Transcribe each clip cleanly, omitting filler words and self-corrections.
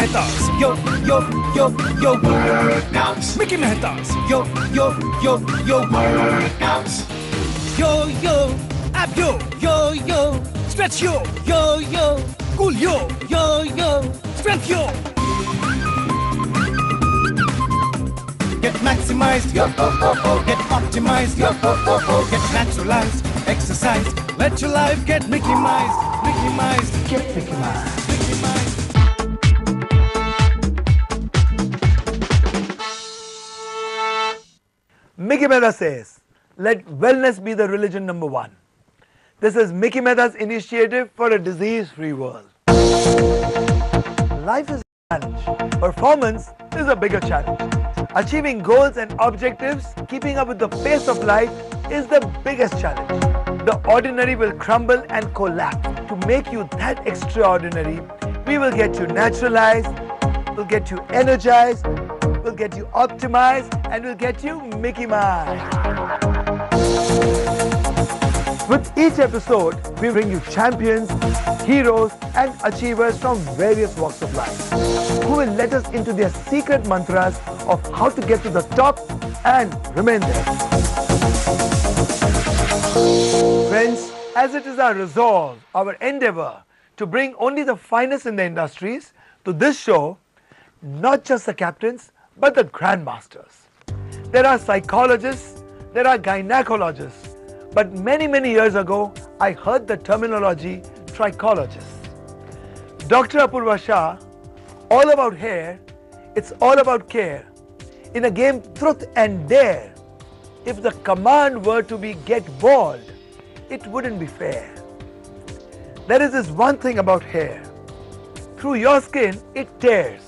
Mehta's, yo, yo, yo, yo. Workouts. Mickey Mehta's, yo, yo, yo, yo. Workouts. Yo, yo, ab yo, yo, yo. Stretch yo, yo, yo. Cool yo, yo, yo. Strength yo. Get maximized, yo, get optimized, yo, get naturalized, exercise. Let your life get Mickeymized, Mickeymized, Get Mickeymized. Mickeymized. Mickey Mehta says, let wellness be the religion number one. This is Mickey Mehta's initiative for a disease-free world. Life is a challenge. Performance is a bigger challenge. Achieving goals and objectives, keeping up with the pace of life is the biggest challenge. The ordinary will crumble and collapse. To make you that extraordinary, we will get you naturalized, we'll get you energized, we'll get you optimized, and we'll get you Mickeymized. With each episode, we bring you champions, heroes, and achievers from various walks of life who will let us into their secret mantras of how to get to the top and remain there. Friends, as it is our resolve, our endeavor to bring only the finest in the industries to this show, not just the captains, but the grandmasters. There are psychologists, there are gynecologists, but many years ago, I heard the terminology trichologist. Dr. Apoorva Shah, all about hair, it's all about care. In a game truth and dare, if the command were to be get bald, it wouldn't be fair. There is this one thing about hair. Through your skin, it tears.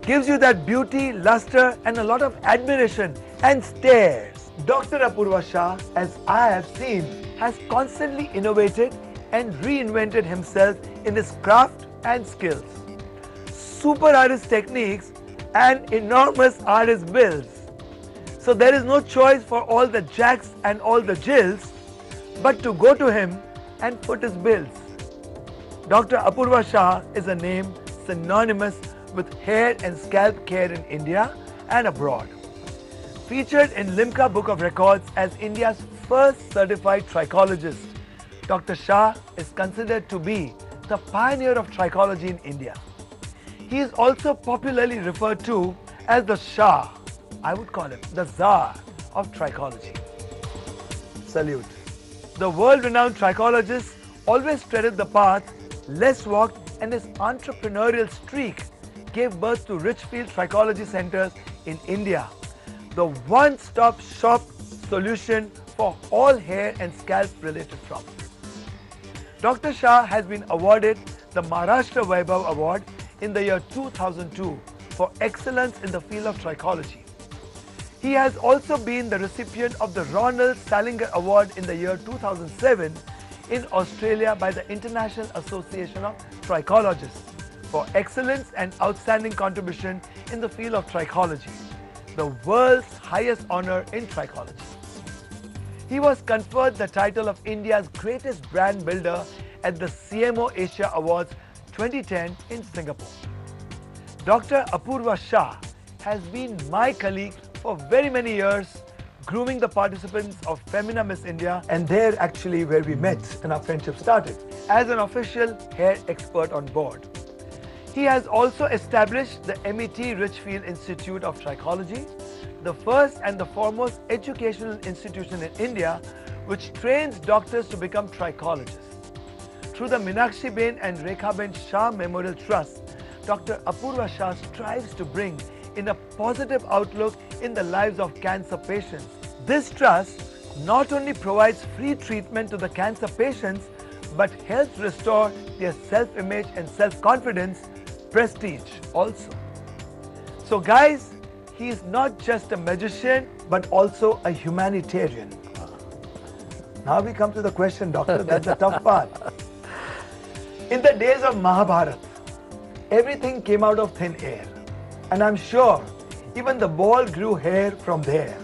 Gives you that beauty, luster, and a lot of admiration and stares. Dr. Apoorva Shah, as I have seen, has constantly innovated and reinvented himself in his craft and skills. Super artist techniques and enormous artist bills. So there is no choice for all the jacks and all the jills, but to go to him and put his bills. Dr. Apoorva Shah is a name synonymous with hair and scalp care in India and abroad. Featured in Limca Book of Records as India's first certified trichologist, Dr. Shah is considered to be the pioneer of trichology in India. He is also popularly referred to as the Shah, I would call him the Tsar of trichology. Salute. The world-renowned trichologist always treaded the path less walked, and his entrepreneurial streak gave birth to Richfeel Trichology centers in India, the one-stop shop solution for all hair and scalp related problems. Dr. Shah has been awarded the Maharashtra Vaibhav Award in the year 2002 for excellence in the field of trichology. He has also been the recipient of the Ronald Salinger Award in the year 2007 in Australia by the International Association of Trichologists for excellence and outstanding contribution in the field of trichology, the world's highest honor in trichology. He was conferred the title of India's greatest brand builder at the CMO Asia Awards 2010 in Singapore. Dr. Apoorva Shah has been my colleague for very many years, grooming the participants of Femina Miss India, and there actually where we met and our friendship started, as an official hair expert on board. He has also established the MET Richfield Institute of Trichology, the first and the foremost educational institution in India which trains doctors to become trichologists. Through the Meenakshi Ben and Rekha Ben Shah Memorial Trust, Dr. Apoorva Shah strives to bring in a positive outlook in the lives of cancer patients. This trust not only provides free treatment to the cancer patients, but helps restore their self-image and self-confidence, prestige also. So guys, he is not just a magician, but also a humanitarian. Now we come to the question, doctor, that's the tough part. In the days of Mahabharata, everything came out of thin air. And I'm sure even the ball grew hair from there.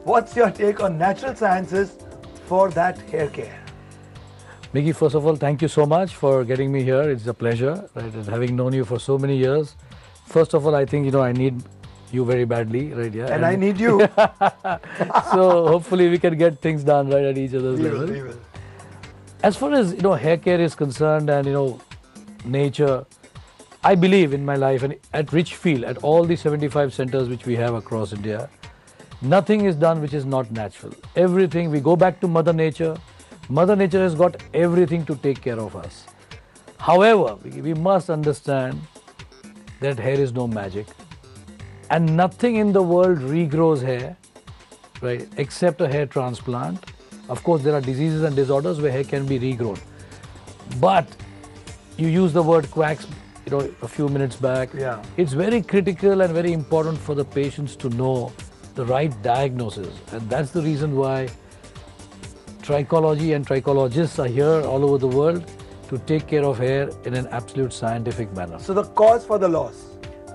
What's your take on natural sciences for that hair care? Mickey, first of all, thank you so much for getting me here. It's a pleasure, right? And having known you for so many years. First of all, I think, I need you very badly, right? Yeah. And I need you. So hopefully we can get things done right at each other's level. We will. As far as, hair care is concerned and, nature, I believe in my life and at Richfeel, at all the 75 centers which we have across India, nothing is done which is not natural. Everything, we go back to Mother Nature. Mother Nature has got everything to take care of us. However, we must understand that hair is no magic. And nothing in the world regrows hair, right, except a hair transplant. Of course, there are diseases and disorders where hair can be regrown. But you used the word quacks, a few minutes back. Yeah. It's very critical and very important for the patients to know the right diagnosis. And that's the reason why trichology and trichologists are here all over the world to take care of hair in an absolute scientific manner. So the cause for the loss.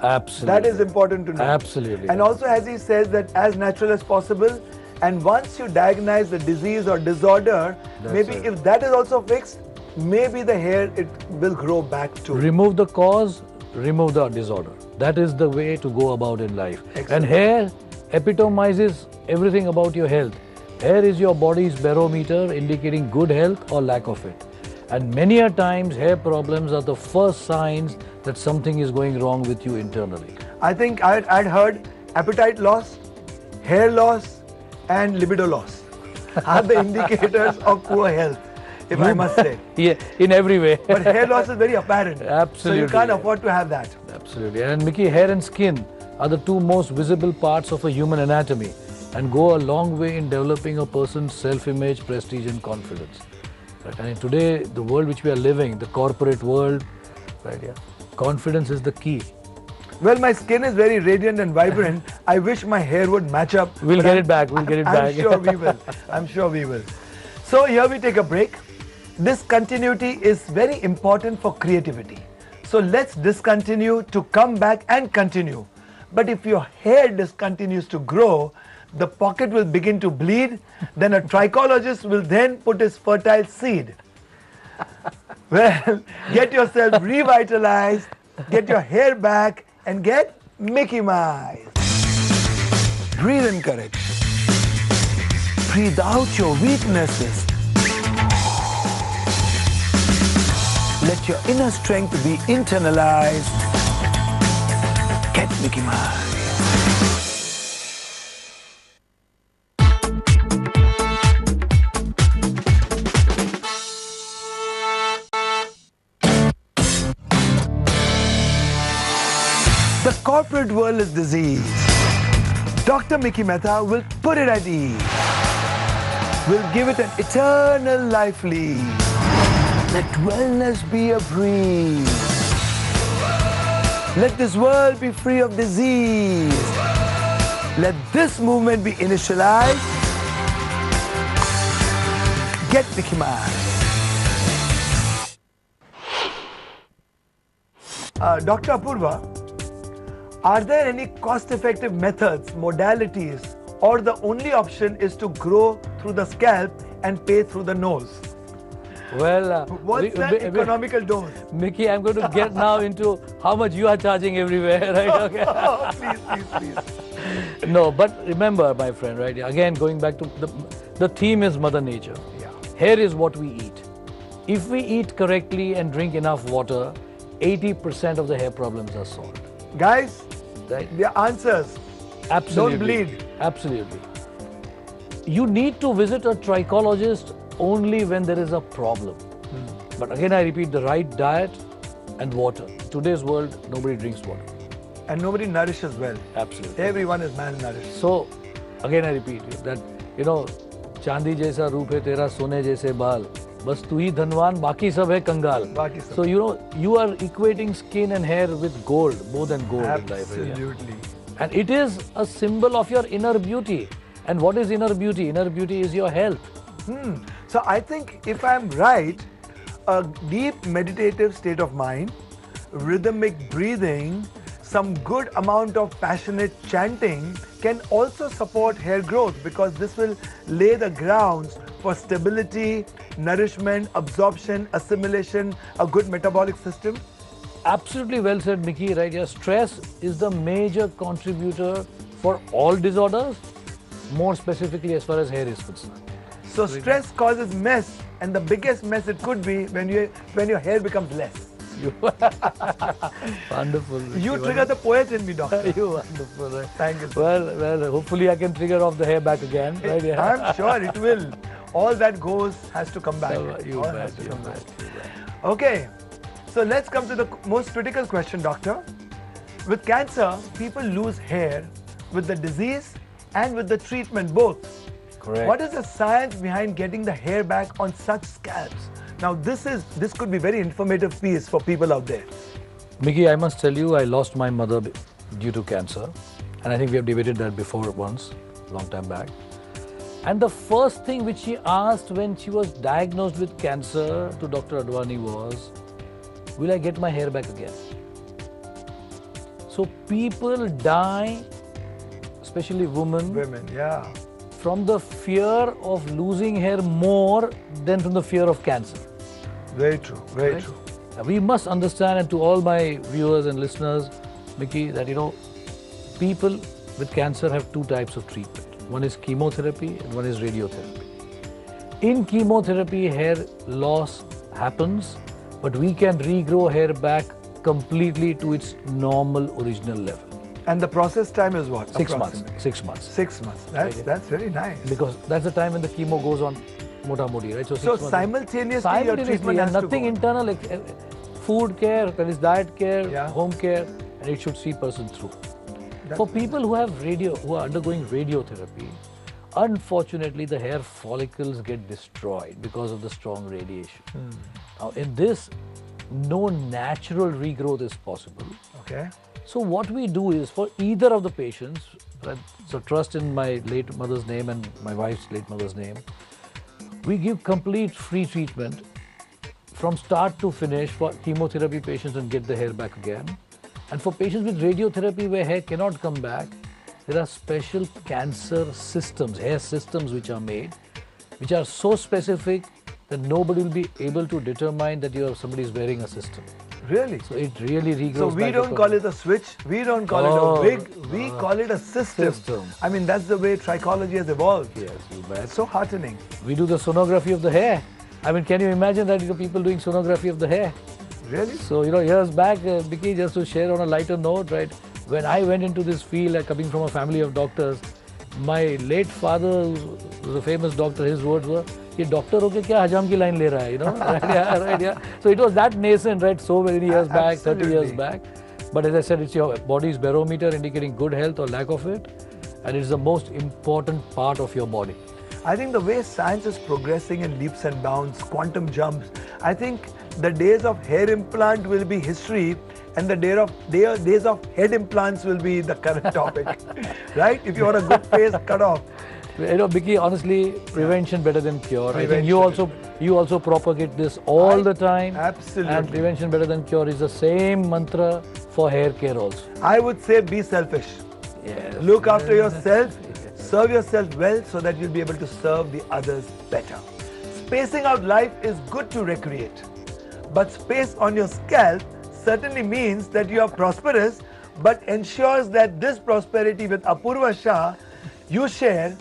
Absolutely. That is important to know. Absolutely. And also, as he says, that as natural as possible. And once you diagnose the disease or disorder, maybe if that is also fixed, maybe the hair, it will grow back to. Remove the cause, remove the disorder. That is the way to go about in life. Excellent. And hair epitomizes everything about your health. Hair is your body's barometer indicating good health or lack of it. And many a times hair problems are the first signs that something is going wrong with you internally. I think I'd heard appetite loss, hair loss, and libido loss are the indicators of poor health, if I must say. Yeah, in every way. But hair loss is very apparent. Absolutely. So you can't afford to have that. Absolutely. And Mickey, hair and skin are the two most visible parts of a human anatomy and go a long way in developing a person's self-image, prestige and confidence. Right? And in today, the world which we are living, the corporate world, right? Yeah, confidence is the key. Well, my skin is very radiant and vibrant. I wish my hair would match up. We'll get it back. We'll get it back. I'm sure we will. I'm sure we will. So here we take a break. This continuity is very important for creativity. So let's discontinue to come back and continue. But if your hair discontinues to grow, the pocket will begin to bleed. Then a trichologist will then put his fertile seed. Well, get yourself revitalized, get your hair back, and get Mickeymized. Breathe in courage. Breathe out your weaknesses. Let your inner strength be internalized. Get Mickeymized. The corporate world is diseased. Dr. Mickey Mehta will put it at ease. Will give it an eternal life lease. Let wellness be a breeze. Let this world be free of disease. Let this movement be initialized. Get Mickeymized. Dr. Apoorva, are there any cost-effective methods, modalities, or the only option is to grow through the scalp and pay through the nose? Well, What's that economical dose? Mickey, I'm going to get now into how much you are charging everywhere, right? Okay. Oh, please. No, but remember, my friend, right? Again, going back to the theme is Mother Nature. Yeah. Hair is what we eat. If we eat correctly and drink enough water, 80% of the hair problems are solved. Guys, Right? the answers. Absolutely. Don't bleed. Absolutely. You need to visit a trichologist only when there is a problem. But again, I repeat, the right diet and water. In today's world, nobody drinks water. And nobody nourishes well. Absolutely. Everyone is malnourished. So, again, I repeat that, चांदी जैसा रूप है तेरा सोने जैसे बाल बस तू ही धनवान बाकी सब है कंगाल. So you are equating skin and hair with gold, more than gold in life. Absolutely. And it is a symbol of your inner beauty. And what is inner beauty? Inner beauty is your health. So I think if I'm right, a deep meditative state of mind, rhythmic breathing, some good amount of passionate chanting can also support hair growth, because this will lay the grounds for stability, nourishment, absorption, assimilation, a good metabolic system. Absolutely well said, Mickey. Right? Yeah, stress is the major contributor for all disorders, more specifically as far as hair is concerned. So stress causes mess, and the biggest mess it could be when your hair becomes less. Wonderful. You trigger the poet in me, doctor. You wonderful. Right? Thank you. Well, hopefully I can trigger off the hair back again. Right? Yeah. I'm sure it will. All that goes has to come back. You All bet, has to you come bet, back. you bet. Okay, so let's come to the most critical question, doctor. With cancer, people lose hair with the disease and with the treatment both. Correct. What is the science behind getting the hair back on such scalps? Now this could be very informative piece for people out there. Mickey, I must tell you, I lost my mother due to cancer, and I think we have debated that before once, long time back. And the first thing which she asked when she was diagnosed with cancer to Dr. Advani was, will I get my hair back again? So people die, especially women, Yeah. from the fear of losing hair more than from the fear of cancer. Very true, very Right? true. We must understand, and to all my viewers and listeners, Mickey, that people with cancer have two types of treatment. One is chemotherapy and one is radiotherapy. In chemotherapy, hair loss happens, but we can regrow hair back completely to its normal original level. And the process time is what? 6 months. Approximately? 6 months. 6 months. That's very nice. Because that's the time when the chemo goes on mota moti, right? So 6 months. simultaneously your treatment has to nothing go. internal, like food care, that is diet care, Yeah. home care, and it should see person through. That's For people who are undergoing radiotherapy, unfortunately the hair follicles get destroyed because of the strong radiation. Now in this, no natural regrowth is possible. Okay. So what we do is, for either of the patients, so trust in my late mother's name and my wife's late mother's name, we give complete free treatment from start to finish for chemotherapy patients and get the hair back again. And for patients with radiotherapy where hair cannot come back, there are special cancer systems, hair systems which are made, which are so specific that nobody will be able to determine that somebody is wearing a system. Really? So it really regrows. So we back don't call it a switch, we don't call it a wig, we call it a system. I mean, that's the way trichology has evolved. Yes, you bet. It's so heartening. We do the sonography of the hair. I mean, can you imagine that people doing sonography of the hair? Really? So, years back, Vicky, just to share on a lighter note, right, when I went into this field, coming from a family of doctors, my late father, who was a famous doctor, his words were, "Ye doctor ho ke kya hajam ki line le raha hai?" Right, yeah, right, yeah. So it was that nascent, right, so many years back, 30 years back. But as I said, it's your body's barometer indicating good health or lack of it, and it's the most important part of your body. I think the way science is progressing in leaps and bounds, quantum jumps, I think the days of hair implant will be history, and the days of head implants will be the current topic. Right? If you want a good face, cut off. Vicky, honestly, prevention better than cure. I think you also propagate this all the time. Absolutely. And prevention better than cure is the same mantra for hair care also. I would say be selfish. Yes. Look after yourself, serve yourself well so that you'll be able to serve the others better. Spacing out life is good to recreate, but space on your scalp certainly means that you are prosperous, but ensures that this prosperity with Apoorva Shah you share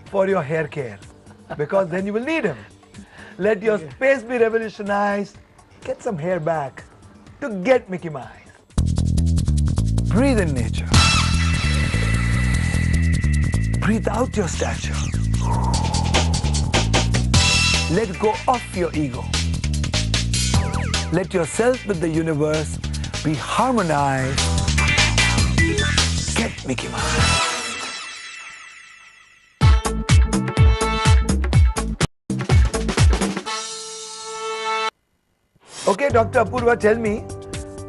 for your hair care, because then you will need him. Let your space be revolutionized. Get some hair back to get Mickeymized. Breathe in nature. Breathe out your stature. Let go of your ego. Let yourself with the universe be harmonized. Get Mickeymized. Okay, Dr. Apoorva, tell me,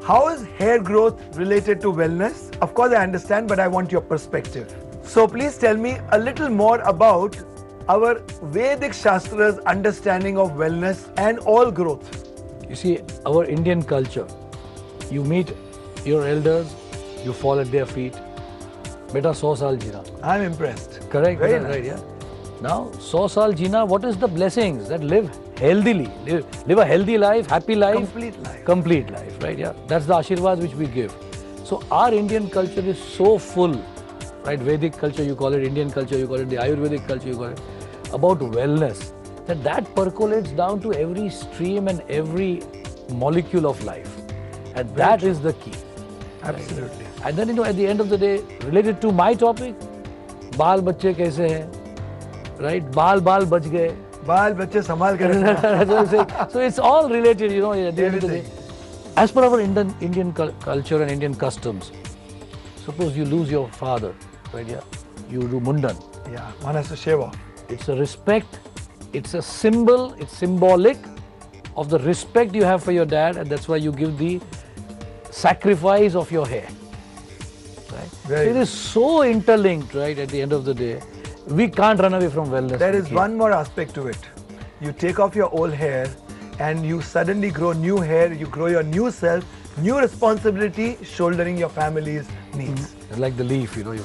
how is hair growth related to wellness? Of course, I understand, but I want your perspective. So please tell me a little more about our Vedic Shastra's understanding of wellness and all growth. You see, our Indian culture, you meet your elders You fall at their feet. Beta 100 saal jeena. I'm impressed. Correct? Very Right, nice. right, yeah. Now, 100 saal jeena, what is the blessings? That live healthily. Live a healthy life, happy life. Complete life. Complete life, right? Yeah. That's the Ashirwad which we give. So our Indian culture is so full, right? Vedic culture, you call it, Indian culture, you call it, the Ayurvedic culture, you call it, about wellness. That percolates down to every stream and every molecule of life. And that is the key. Absolutely. And then, at the end of the day, related to my topic, baal bacche kaise hain, right? Baal bach gaye. Baal bacche sambhal ke rakhna. So it's all related, at the end of the day. Everything. As per our Indian culture and Indian customs, suppose you lose your father, right? Yeah, you do mundan. Yeah, one has to shave off. It's a respect, it's a symbol, it's symbolic of the respect you have for your dad, and that's why you give the sacrifice of your hair. Right? So it is so interlinked, right? At the end of the day, we can't run away from wellness. There is one more aspect to it. You take off your old hair and you suddenly grow new hair, you grow your new self, new responsibility, shouldering your family's needs. Like the leaf, you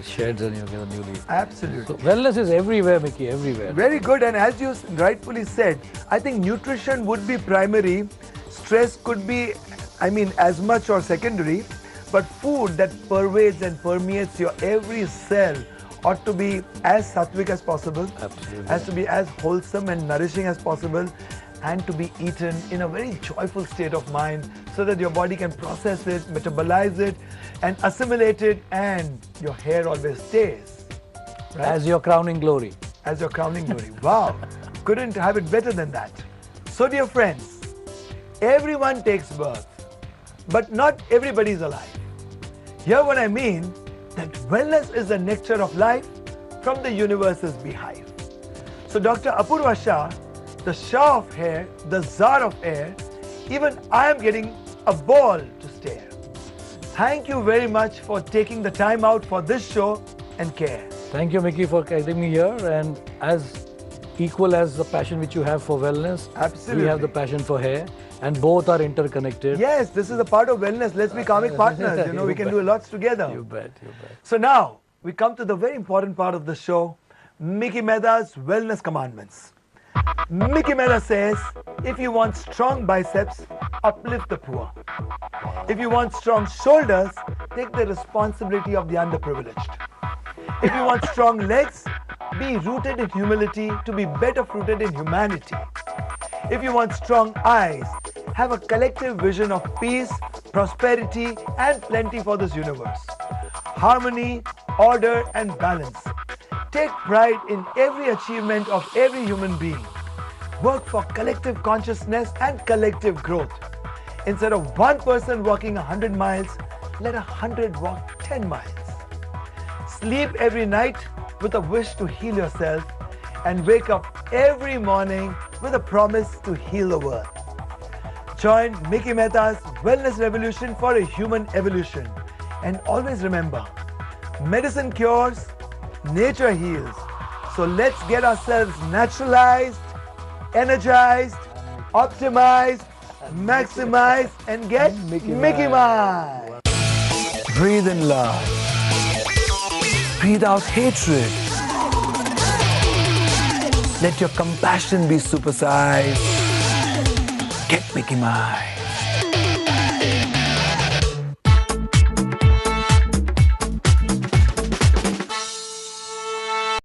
sheds and you get a new leaf. Absolutely. So wellness is everywhere, Mickey, everywhere. Very good, and as you rightfully said, I think nutrition would be primary, stress could be, as much or secondary, but food that pervades and permeates your every cell ought to be as sattvic as possible, Absolutely. has to be as wholesome and nourishing as possible, and to be eaten in a very joyful state of mind so that your body can process it, metabolize it, and assimilate it, and your hair always stays. Right? As your crowning glory. As your crowning glory. Wow, couldn't have it better than that. So dear friends, everyone takes birth, but not everybody is alive. Here what I mean, that wellness is the nectar of life from the universe's beehive. So Dr. Apoorva Shah, the Shah of hair, the Tsar of air, even I am getting a ball to stare. Thank you very much for taking the time out for this show and care. Thank you, Mickey, for getting me here, and as equal as the passion which you have for wellness, Absolutely. we have the passion for hair, and both are interconnected. Yes, this is a part of wellness. Let's be karmic partners. You We can bet. do lots together. You bet, you bet. So now we come to the very important part of the show, Mickey Mehta's Wellness Commandments. Mickey Mehta says, if you want strong biceps, uplift the poor. If you want strong shoulders, take the responsibility of the underprivileged. If you want strong legs, be rooted in humility to be better fruited in humanity. If you want strong eyes, have a collective vision of peace, prosperity, and plenty for this universe. Harmony, order, and balance. Take pride in every achievement of every human being. Work for collective consciousness and collective growth. Instead of one person walking 100 miles, let 100 walk 10 miles. Sleep every night with a wish to heal yourself, and wake up every morning with a promise to heal the world. Join Mickey Mehta's Wellness Revolution for a human evolution. And always remember, medicine cures, nature heals. So let's get ourselves naturalized, energized, optimized, maximized, and get Mickeymized. Breathe in love. Breathe out hatred. Let your compassion be supersized. Get Mickeymized.